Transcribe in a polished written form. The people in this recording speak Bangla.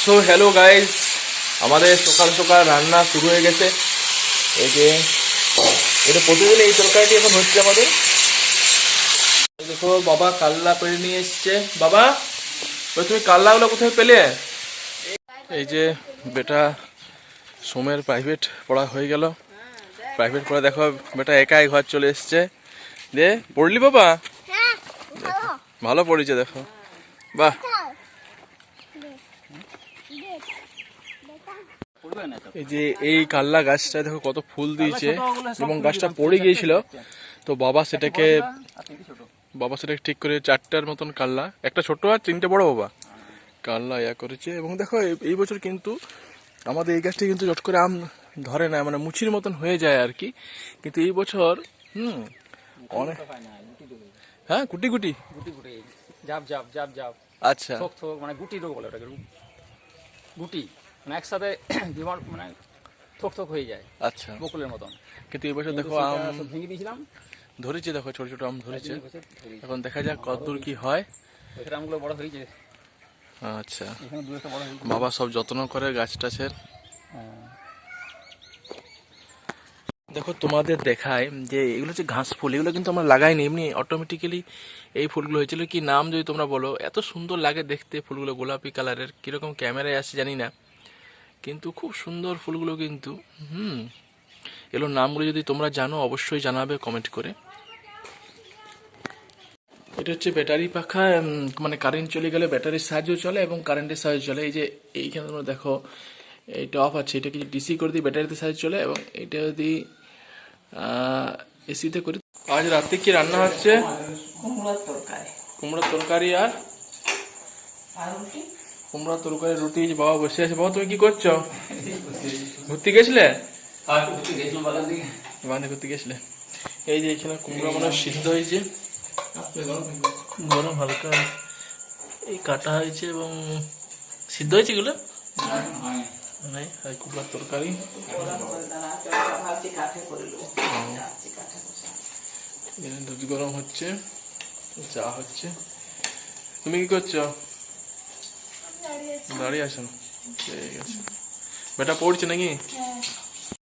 সো হ্যালো গাইস, আমাদের সকাল সকাল রান্না শুরু হয়ে গেছে। এই যে এটা প্রতিদিন এই তরকারিটি এখন হচ্ছে আমাদের। দেখো বাবা কাল্লা পেরে নিয়ে এসছে। বাবা তুমি কাল্লাগুলো কোথায় পেলে? এই যে বেটা সোমের প্রাইভেট পড়া হয়ে গেল। প্রাইভেট পড়া দেখো বেটা একাই ঘর চলে এসছে। দে পড়লি বাবা? ভালো পড়েছে দেখো, বাহ। এই যে এই কাল্লা গাছটা দেখো কত ফুল দিয়েছে এবং গাছটা পড়ে গিয়েছিল, তো বাবা সেটাকে ঠিক করে 4টার মতন কাল্লা, একটা ছোট আর 3টে বড় বাবা কাল্লা করেছে। এবং দেখো এই বছর কিন্তু আমাদের এই গাছটা কিন্তু চট করে আম ধরে না, মানে মুচির মতন হয়ে যায় আর কি। কিন্তু এই বছর অনেক, হ্যাঁ গুটি গুটি আচ্ছা মানে গুটি রোগ বলে ওটাকে, গুটি মানে একসাথে মানে থোক থোক হয়ে যায়, আচ্ছা বকুলের মতন। কিন্তু এই বছর দেখো আম ভেঙে দিয়েছিলাম, ধরেছে, দেখো ছোট ছোট আম ধরেছে। এখন দেখা যাক কতদূর কি হয়। ওইখানে আমগুলো বড় হয়েছে। আচ্ছা, এখানে দু একটা বড় হয়েছে। বাবা সব যত্ন করে গাছ টাছের। দেখো তোমাদের দেখায় যে এগুলো হচ্ছে ঘাস ফুল, এগুলো কিন্তু আমরা লাগাইনি, এমনি অটোমেটিক্যালি এই ফুলগুলো হয়েছিল। কি নাম যদি তোমরা বলো, এত সুন্দর লাগে দেখতে ফুলগুলো, গোলাপি কালারের, কিরকম ক্যামেরায় আসে জানি না, কিন্তু খুব সুন্দর ফুলগুলো কিন্তু। এগুলোর নামগুলো যদি তোমরা জানো অবশ্যই জানাবে কমেন্ট করে। এটা হচ্ছে ব্যাটারি পাখা, মানে কারেন্ট চলে গেলে ব্যাটারির সাহায্য চলে এবং কারেন্টের সাহায্য চলে। এই যে এইখানে তোমরা দেখো এইটা অফ আছে, এটা কিছু ডিসি করে দিই ব্যাটারিতে সাহায্য চলে, এবং এটা যদি এসিতে করি। আজ রাতে কি রান্না হচ্ছে? কুমড়ার তরকারি আর কুমড়ার তরকারি রুটি। বাবা বসে আছে। বাবা তুমি কি করছো? ঘুরতে গেছিলে? বাগানে ঘুরতে গেছিলে। এই যে এখানে কুমড়া মনে সিদ্ধ হয়েছে, গরম হালকা এই কাটা হয়েছে এবং সিদ্ধ হয়েছে এগুলো। কুমড়ার তরকারি দুধ গরম হচ্ছে, চা হচ্ছে। তুমি কি করছো? দাঁড়িয়ে আছো? ঠিক আছে। বেটা পড়ছে নাকি?